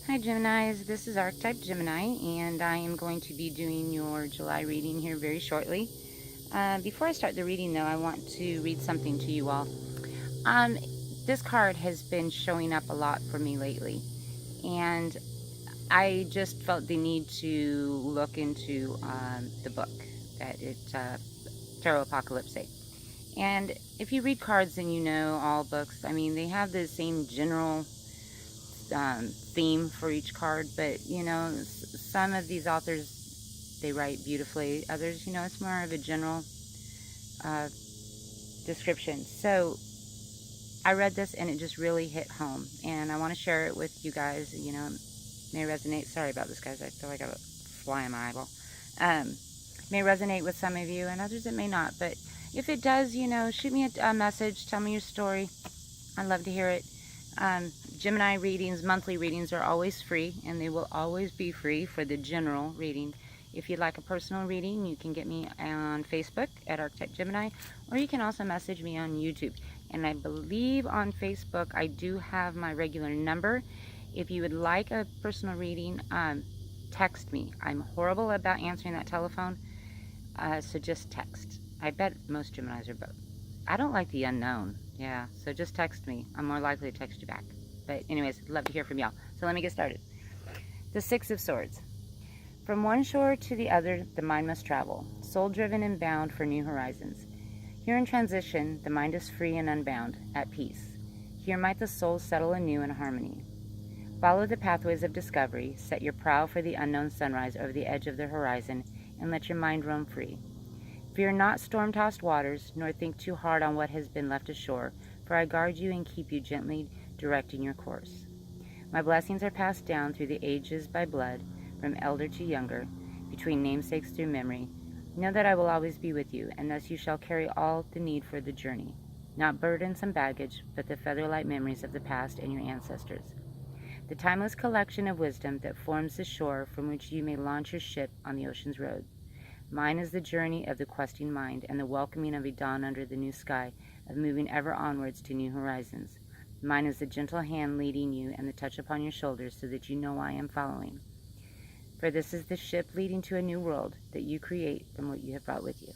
Hi Geminis, this is Archetype Gemini, and I am going to be doing your July reading here very shortly. Before I start the reading though, I want to read something to you all. Um, this card has been showing up a lot for me lately, and I just felt the need to look into the book that it's Tarot Apocalypse. And if you read cards, then you know all books. I mean, they have the same general theme for each card, but you know, some of these authors, they write beautifully. Others, you know, it's more of a general uh, description. So I read this and it just really hit home, and I want to share it with you guys. You know, it may resonate. Sorry about this, guys. I feel like I got a fly in my eyeball. May resonate with some of you, and others it may not. But if it does, you know, shoot me a message. Tell me your story. I'd love to hear it. Gemini readings, monthly readings are always free, and they will always be free for the general reading. If you'd like a personal reading, you can get me on Facebook at Archetype Gemini, or you can also message me on YouTube. And I believe on Facebook I do have my regular number. If you would like a personal reading, text me. I'm horrible about answering that telephone, so just text. I bet most Geminis are both. I don't like the unknown. Yeah, so just text me. I'm more likely to text you back. But anyways, I'd love to hear from y'all. So let me get started. The Six of Swords. From one shore to the other, the mind must travel, soul-driven and bound for new horizons. Here in transition, the mind is free and unbound, at peace. Here might the soul settle anew in harmony. Follow the pathways of discovery, set your prow for the unknown sunrise over the edge of the horizon, and let your mind roam free. Fear not storm-tossed waters, nor think too hard on what has been left ashore, for I guard you and keep you gently directing your course. My blessings are passed down through the ages by blood, from elder to younger, between namesakes through memory. Know that I will always be with you, and thus you shall carry all the need for the journey. Not burdensome baggage, but the feather-light memories of the past and your ancestors. The timeless collection of wisdom that forms the shore from which you may launch your ship on the ocean's road. Mine is the journey of the questing mind, and the welcoming of a dawn under the new sky, of moving ever onwards to new horizons. Mine is the gentle hand leading you, and the touch upon your shoulders, so that you know I am following. For this is the ship leading to a new world that you create from what you have brought with you.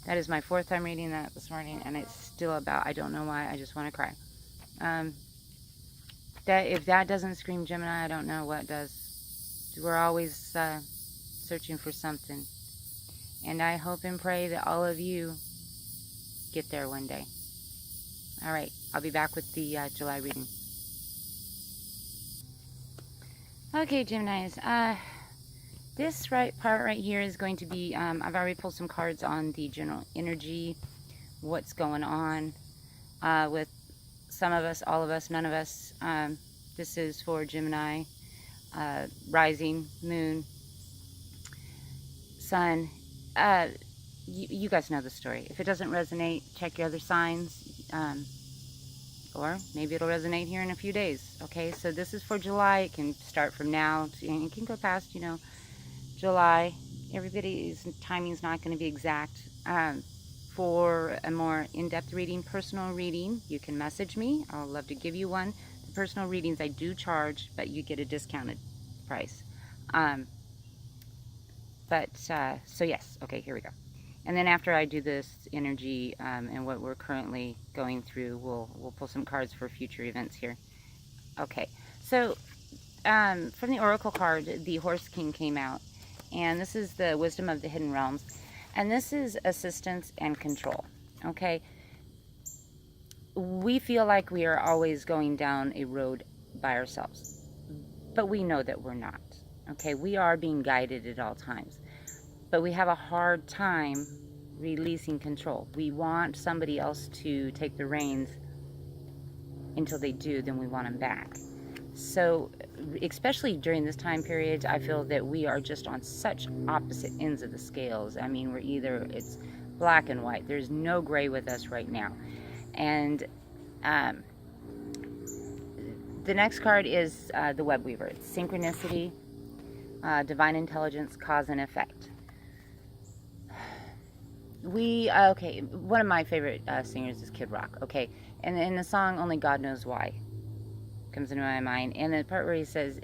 That is my fourth time reading that this morning, and it's still about, I don't know why, I just want to cry. If that doesn't scream Gemini, I don't know what does. We're always searching for something. And I hope and pray that all of you get there one day. All right, I'll be back with the July reading. Okay, Geminis. This part right here is going to be, I've already pulled some cards on the general energy, what's going on with some of us, all of us, none of us. This is for Gemini, rising, moon, sun. You guys know the story. If it doesn't resonate, check your other signs, or maybe it'll resonate here in a few days. Okay, so this is for July. It can start from now, and it can go past, you know, July. Everybody's timing is not going to be exact. For a more in-depth reading, personal reading, you can message me. I'll love to give you one. The personal readings I do charge, but you get a discounted price. So yes, okay, here we go. And then after I do this energy and what we're currently going through, we'll pull some cards for future events here. Okay, so from the Oracle card, the Horse King came out, and this is the Wisdom of the Hidden Realms, and this is assistance and control. Okay, we feel like we are always going down a road by ourselves, but we know that we're not. Okay, we are being guided at all times, but we have a hard time releasing control. We want somebody else to take the reins. Until they do, then we want them back. So especially during this time period, I feel that we are just on such opposite ends of the scales. I mean, it's black and white. There's no gray with us right now. And the next card is the Web Weaver. It's synchronicity, divine intelligence, cause and effect. Okay, one of my favorite singers is Kid Rock. Okay, and in the song Only God Knows Why. comes into my mind. And the part where he says,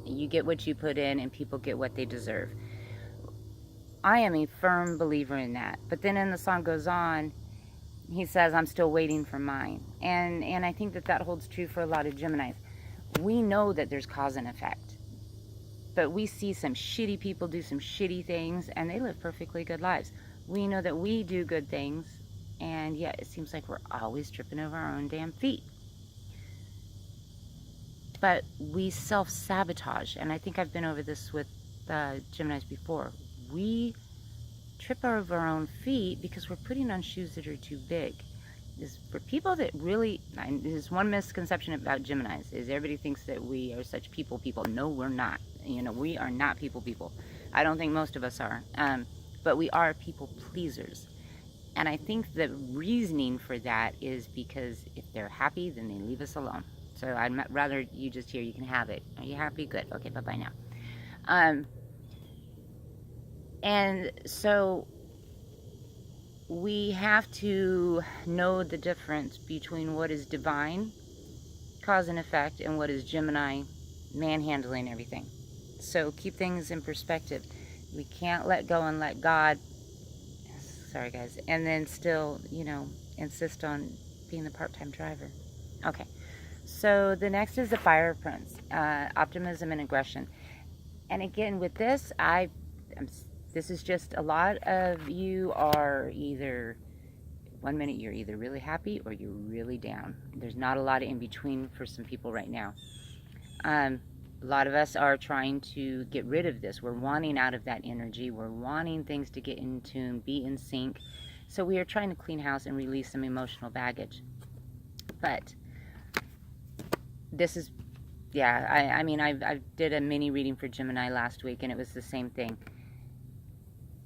you get what you put in and people get what they deserve. I am a firm believer in that. But then in the song goes on, he says, I'm still waiting for mine. And I think that holds true for a lot of Geminis. We know that there's cause and effect. But we see some shitty people do some shitty things, and they live perfectly good lives. We know that we do good things, and yet it seems like we're always tripping over our own damn feet. But we self-sabotage, and I think I've been over this with Geminis before. We trip over our own feet because we're putting on shoes that are too big. Is for people that really, there's one misconception about Geminis, is everybody thinks that we are such people. No, we're not. You know, we are not people. I don't think most of us are. But we are people pleasers. And I think the reasoning for that is because if they're happy, then they leave us alone. So I'd rather you just hear, you can have it. Are you happy? Good. Okay, bye-bye now. And so we have to know the difference between what is divine, cause and effect, and what is Gemini, manhandling everything. So keep things in perspective. We can't let go and let God, sorry guys, and then still, you know, insist on being the part-time driver. Okay, so the next is the Fire Prince, optimism and aggression. And again, with this, this is just a lot of you are either, one minute you're either really happy or you're really down. There's not a lot of in between for some people right now. A lot of us are trying to get rid of this. We're wanting out of that energy. We're wanting things to get in tune, be in sync. So we are trying to clean house and release some emotional baggage. But this is, yeah, I mean, I did a mini reading for Gemini last week, and it was the same thing.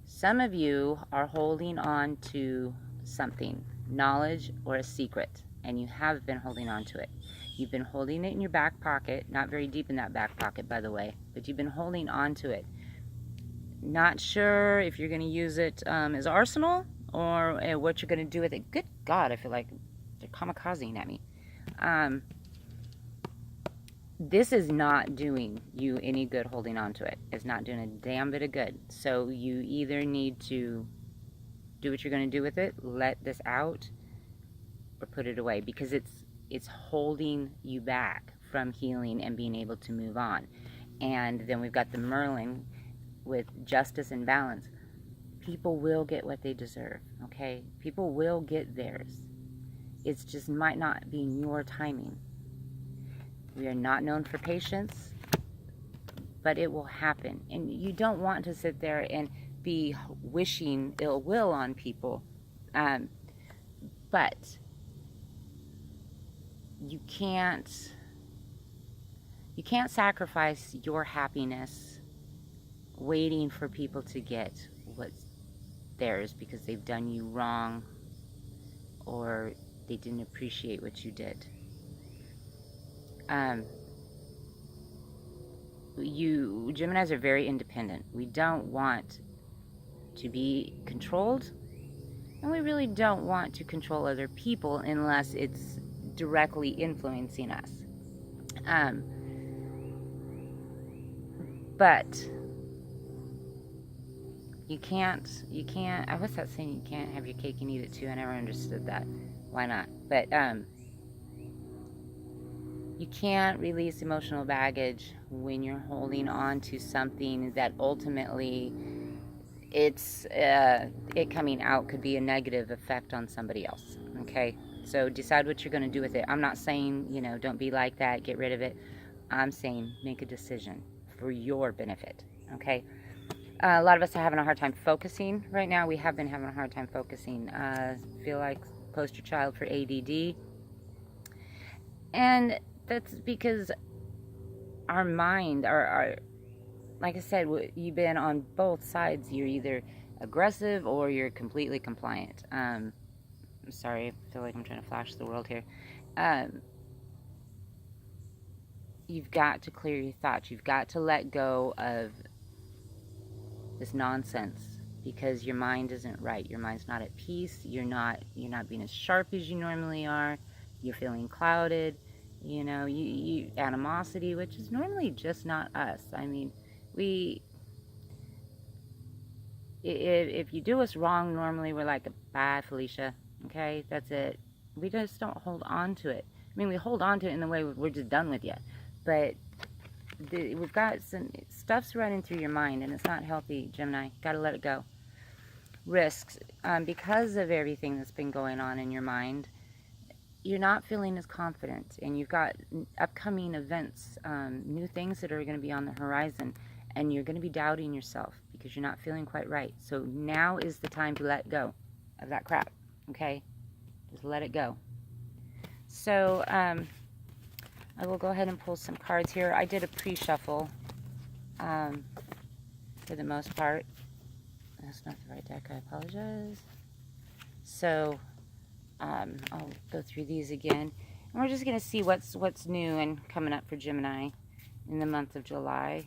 Some of you are holding on to something, knowledge or a secret, and you have been holding on to it. You've been holding it in your back pocket, not very deep in that back pocket, by the way, but you've been holding on to it. Not sure if you're going to use it as arsenal or what you're going to do with it. Good God, I feel like they're kamikazing at me. This is not doing you any good holding on to it. It's not doing a damn bit of good. So you either need to do what you're going to do with it, let this out, or put it away, because it's holding you back from healing and being able to move on. And then we've got the Merlin with justice and balance. People will get what they deserve, okay? People will get theirs. It just might not be in your timing. We are not known for patience, but it will happen. And you don't want to sit there and be wishing ill will on people. But you can't sacrifice your happiness waiting for people to get what's theirs because they've done you wrong or they didn't appreciate what you did. Geminis are very independent. We don't want to be controlled, and we really don't want to control other people unless it's directly influencing us. But you can't, what's that saying? You can't have your cake and eat it too. I never understood that. Why not? But, you can't release emotional baggage when you're holding on to something that ultimately it coming out could be a negative effect on somebody else. Okay, so decide what you're going to do with it. I'm not saying, you know, don't be like that, get rid of it. I'm saying make a decision for your benefit. Okay, a lot of us are having a hard time focusing right now. We have been having a hard time focusing. Feel like poster child for ADD, and that's because our mind, our like I said, you've been on both sides. You're either aggressive or you're completely compliant. I'm sorry, I feel like I'm trying to flash the world here. You've got to clear your thoughts. You've got to let go of this nonsense because your mind isn't right. Your mind's not at peace. You're not being as sharp as you normally are. You're feeling clouded. You know, you animosity, which is normally just not us. I mean, if you do us wrong, normally we're like, bye, Felicia. Okay, that's it. We just don't hold on to it. I mean, we hold on to it in the way we're just done with you. But we've got some stuff's running through your mind, and it's not healthy, Gemini. Got to let it go. Risks. Because of everything that's been going on in your mind, you're not feeling as confident, and you've got upcoming events, new things that are going to be on the horizon, and you're going to be doubting yourself because you're not feeling quite right. So now is the time to let go of that crap, okay? Just let it go. So I will go ahead and pull some cards here. I did a pre-shuffle for the most part. That's not the right deck, I apologize. So I'll go through these again. And we're just going to see what's new and coming up for Gemini in the month of July.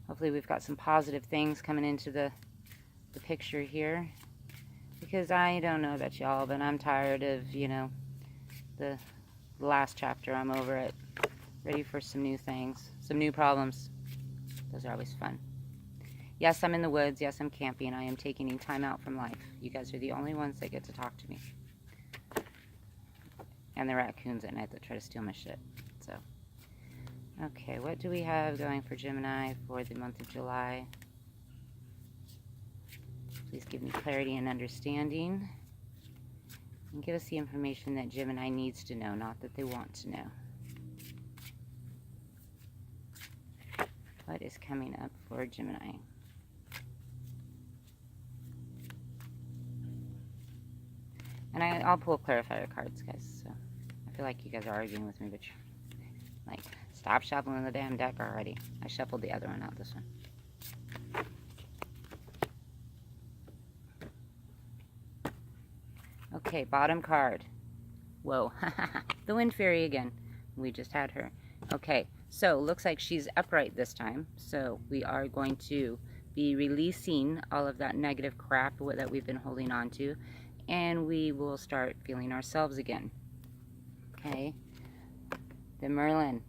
Hopefully we've got some positive things coming into the picture here. Because I don't know about y'all, but I'm tired of, you know, the last chapter. I'm over it. Ready for some new things. Some new problems. Those are always fun. Yes, I'm in the woods. Yes, I'm camping. I am taking time out from life. You guys are the only ones that get to talk to me. And the raccoons at night that try to steal my shit. So, okay, what do we have going for Gemini for the month of July? Please give me clarity and understanding. And give us the information that Gemini needs to know, not that they want to know. What is coming up for Gemini? And I'll pull clarifier cards, guys. So I feel like you guys are arguing with me, but like, stop shuffling the damn deck already. I shuffled the other one, not this one. Okay, bottom card. Whoa, the Wind Fairy again. We just had her. Okay, so looks like she's upright this time. So we are going to be releasing all of that negative crap that we've been holding on to. And we will start feeling ourselves again. Okay. The Merlin.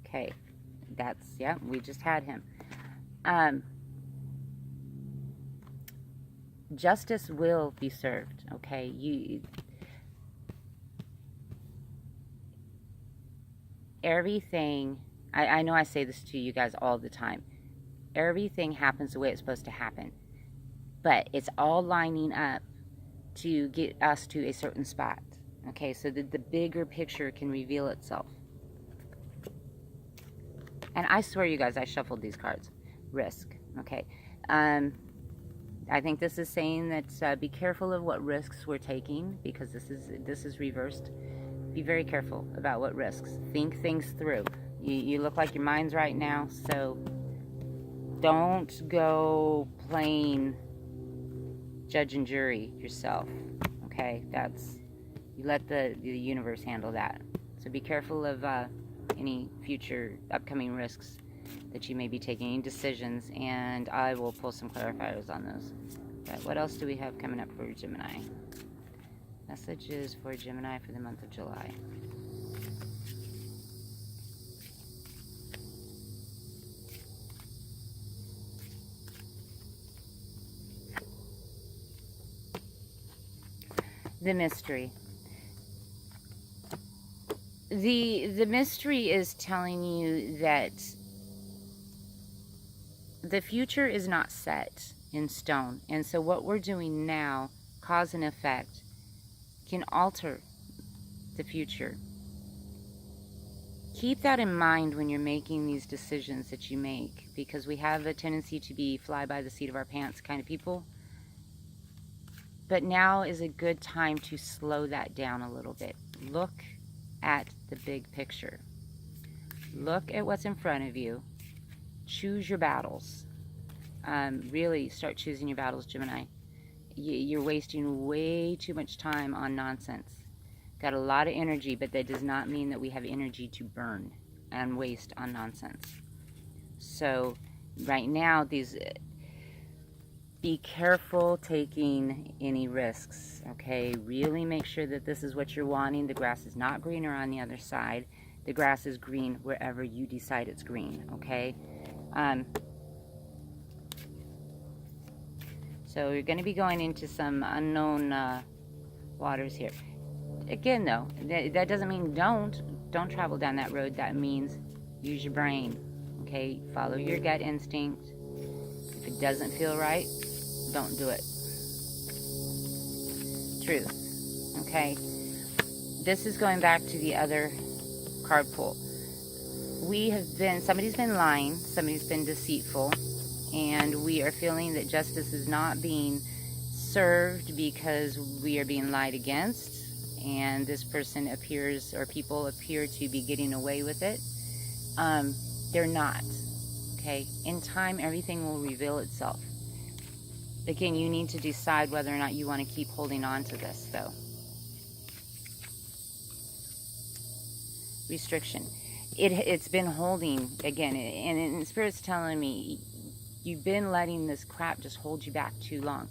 Okay. That's, yeah, we just had him. Justice will be served. Okay. Everything, I know I say this to you guys all the time. Everything happens the way it's supposed to happen. But it's all lining up to get us to a certain spot. Okay, so that the bigger picture can reveal itself. And I swear, you guys, I shuffled these cards. Risk. Okay. I think this is saying that be careful of what risks we're taking, because this is reversed. Be very careful about what risks. Think things through. You look like your mind's right now, so don't go playing judge and jury yourself. Okay, you let the universe handle that. So be careful of any future upcoming risks that you may be taking, any decisions, and I will pull some clarifiers on those. But what else do we have coming up for Gemini? Messages for Gemini for the month of July. The mystery. The mystery is telling you that the future is not set in stone. And so what we're doing now, cause and effect, can alter the future. Keep that in mind when you're making these decisions that you make, because we have a tendency to be fly by the seat of our pants kind of people. But now is a good time to slow that down a little bit. Look at the big picture. Look at what's in front of you. Choose your battles. Really start choosing your battles, Gemini. You're wasting way too much time on nonsense. Got a lot of energy, but that does not mean that we have energy to burn and waste on nonsense. So right now, Be careful taking any risks, okay? Really make sure that this is what you're wanting. The grass is not greener on the other side. The grass is green wherever you decide it's green, okay? So you're going to be going into some unknown waters here. Again, though, that doesn't mean don't travel down that road. That means use your brain, okay? Follow your gut instinct. If it doesn't feel right, don't do it. Truth, okay? This is going back to the other card pull. Somebody's been lying, somebody's been deceitful, and we are feeling that justice is not being served because we are being lied against, and this person appears, or people appear to be getting away with it. They're not, okay? In time, everything will reveal itself. Again, you need to decide whether or not you want to keep holding on to this, though. Restriction. It's been holding, again, and Spirit's telling me, you've been letting this crap just hold you back too long.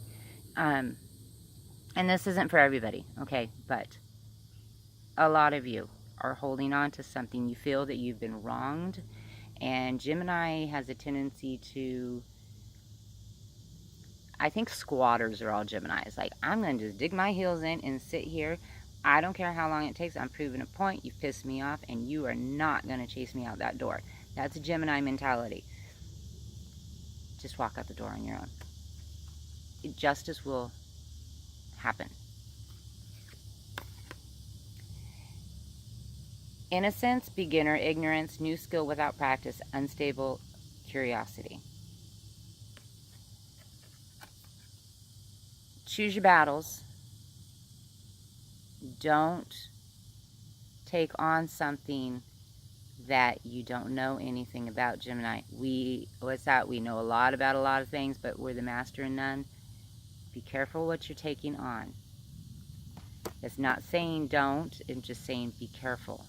And this isn't for everybody, okay? But a lot of you are holding on to something. You feel that you've been wronged. And Gemini has a tendency to... I think squatters are all Geminis. Like, I'm going to just dig my heels in and sit here. I don't care how long it takes. I'm proving a point. You've pissed me off, and you are not going to chase me out that door. That's a Gemini mentality. Just walk out the door on your own. Justice will happen. Innocence, beginner, ignorance, new skill without practice, unstable curiosity. Choose your battles. Don't take on something that you don't know anything about, Gemini. What's that? We know a lot about a lot of things, but we're the master in none. Be careful what you're taking on. It's not saying don't, it's just saying be careful.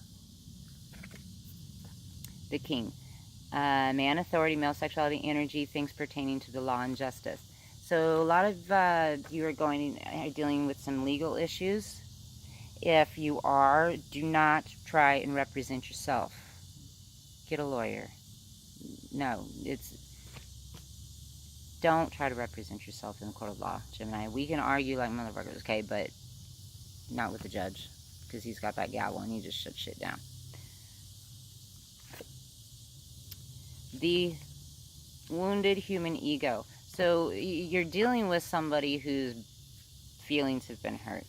The King. Man, authority, male sexuality, energy, things pertaining to the law and justice. So a lot of you are dealing with some legal issues. If you are, do not try and represent yourself. Get a lawyer. No, don't try to represent yourself in the court of law, Gemini. We can argue like motherfuckers, okay, but not with the judge, because he's got that gavel and he just shuts shit down. The wounded human ego. So you're dealing with somebody whose feelings have been hurt.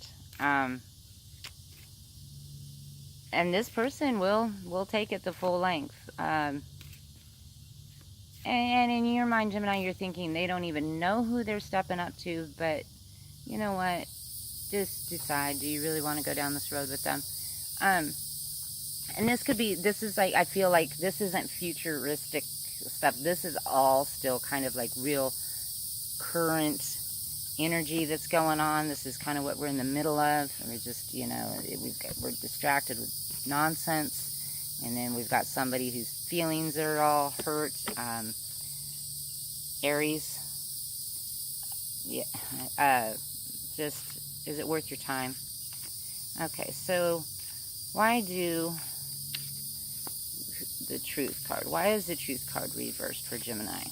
And this person will take it the full length. And in your mind, Gemini, you're thinking they don't even know who they're stepping up to, but you know what? Just decide, do you really want to go down this road with them? And this is like, I feel like this isn't futuristic stuff. This is all still kind of like real current energy that's going on. This is kind of what we're in the middle of. We're just, we're distracted with nonsense, and then we've got somebody whose feelings are all hurt. Aries, yeah, just, is it worth your time? Okay, so why do the Truth card? Why is the Truth card reversed for Gemini?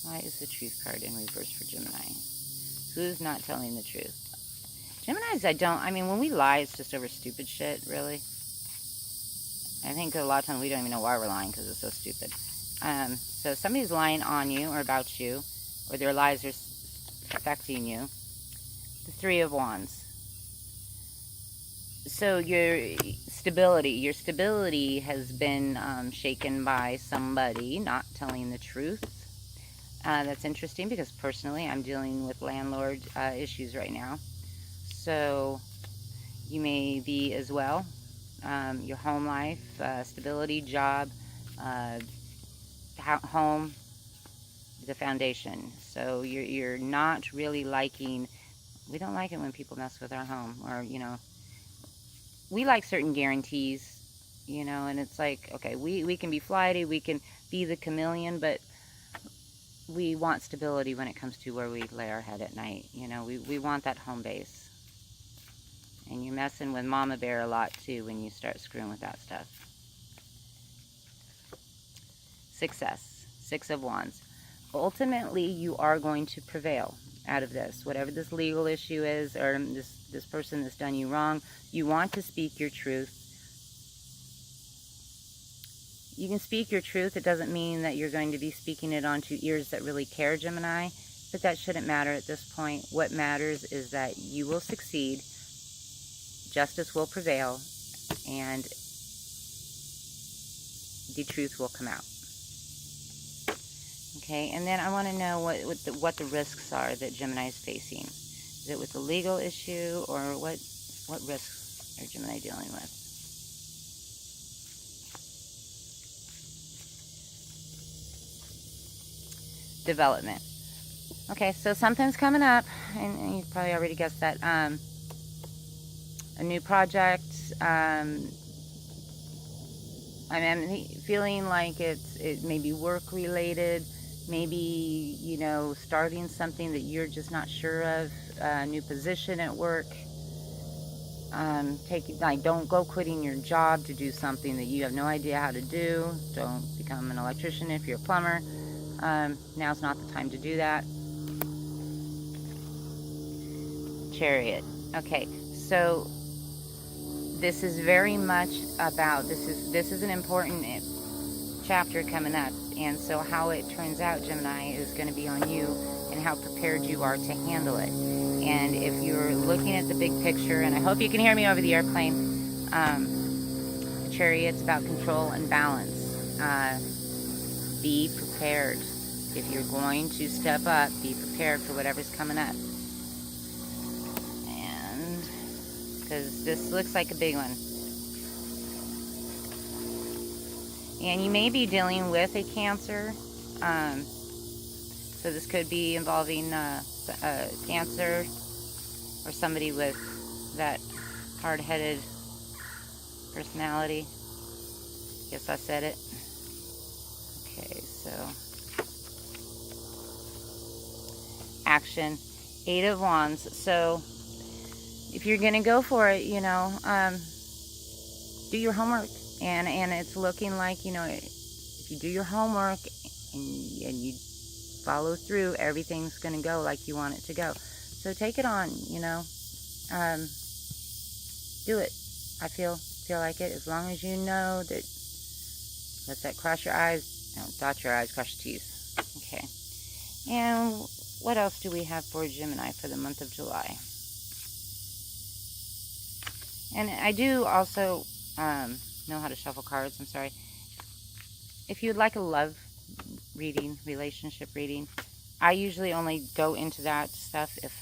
Why is the Truth card in reverse for Gemini? Who's not telling the truth? Geminis, when we lie, it's just over stupid shit, really. I think a lot of times we don't even know why we're lying because it's so stupid. So somebody's lying on you or about you, or their lies are affecting you. The Three of Wands. So your stability has been shaken by somebody not telling the truth. That's interesting because personally I'm dealing with landlord issues right now. So you may be as well. Your home life, stability, job, home, the foundation. So you're not really liking, we don't like it when people mess with our home, or we like certain guarantees, you know, and it's like, okay, we can be flighty, we can be the chameleon, but we want stability when it comes to where we lay our head at night. You know, we want that home base. And you're messing with Mama Bear a lot too when you start screwing with that stuff. Success. Six of Wands. Ultimately, you are going to prevail out of this. Whatever this legal issue is, or this person that's done you wrong, you want to speak your truth. You can speak your truth. It doesn't mean that you're going to be speaking it onto ears that really care, Gemini, but that shouldn't matter at this point. What matters is that you will succeed, justice will prevail, and the truth will come out. Okay, and then I want to know what the risks are that Gemini is facing. Is it with the legal issue, or what risks are Gemini dealing with? Development. Okay, so something's coming up, and you probably already guessed that. A new project. I'm feeling like it may be work related. Maybe, you know, starting something that you're just not sure of. A new position at work. Don't go quitting your job to do something that you have no idea how to do. Don't become an electrician if you're a plumber. Now's not the time to do that. Chariot. Okay, so this is very much about, this is an important chapter coming up, and so how it turns out, Gemini, is going to be on you and how prepared you are to handle it. And if you're looking at the big picture, and I hope you can hear me over the airplane, Chariot's about control and balance. Be prepared. If you're going to step up, be prepared for whatever's coming up. And because this looks like a big one. And you may be dealing with a Cancer. So this could be involving Cancer, or somebody with that hard-headed personality. Guess I said it. Okay, so action. 8 of Wands. So if you're gonna go for it, you know, do your homework. And it's looking like, you know, if you do your homework and you follow through, everything's gonna go like you want it to go. So take it on, you know. Do it. I feel like it. As long as you know that, let that cross your eyes, no, dot your eyes, cross your T's. Okay. And what else do we have for Gemini for the month of July? And I do also know how to shuffle cards. I'm sorry. If you'd like a love reading, relationship reading, I usually only go into that stuff if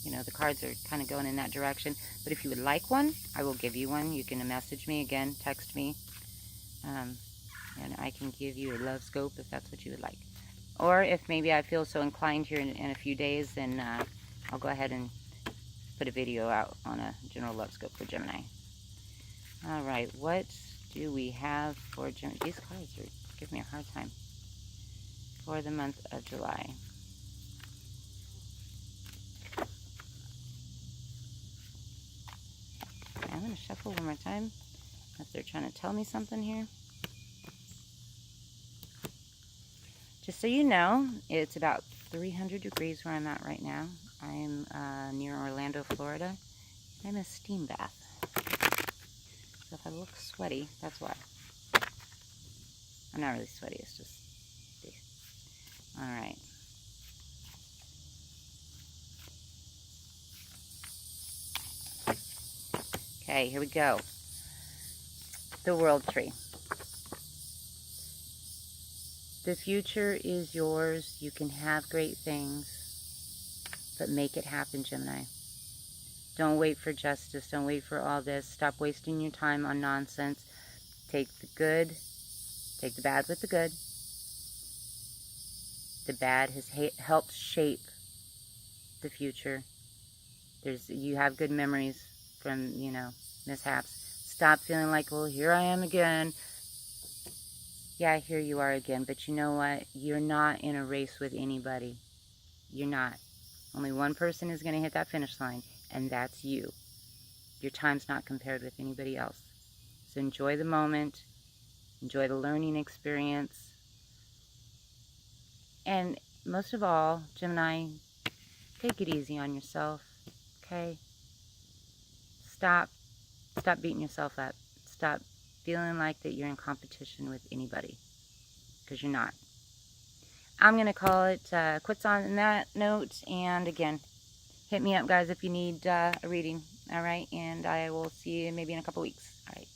you know, the cards are kind of going in that direction. But if you would like one, I will give you one. You can message me again, text me, and I can give you a love scope if that's what you would like. Or if maybe I feel so inclined here in a few days, then I'll go ahead and put a video out on a general love scope for Gemini. All right, what do we have for Gemini? These cards are giving me a hard time. For the month of July. I'm going to shuffle one more time, if they're trying to tell me something here. Just so you know, it's about 300 degrees where I'm at right now. I'm near Orlando, Florida. I'm in a steam bath. So if I look sweaty, that's why. I'm not really sweaty, it's just... Alright. Okay, here we go. The World Tree. The future is yours. You can have great things, but make it happen, Gemini. Don't wait for justice. Don't wait for all this. Stop wasting your time on nonsense. Take the good. Take the bad with the good. The bad has helped shape the future. You have good memories from, you know, mishaps. stop feeling like, well, here I am again. Yeah, here you are again, but you know what? You're not in a race with anybody. You're not. Only one person is going to hit that finish line, and that's you. Your time's not compared with anybody else. So enjoy the moment, enjoy the learning experience, and most of all, Gemini, take it easy on yourself, okay? Stop beating yourself up. Stop feeling like that you're in competition with anybody, because you're not. I'm going to call it quits on that note, and again, hit me up, guys, if you need a reading, all right? And I will see you maybe in a couple weeks, all right?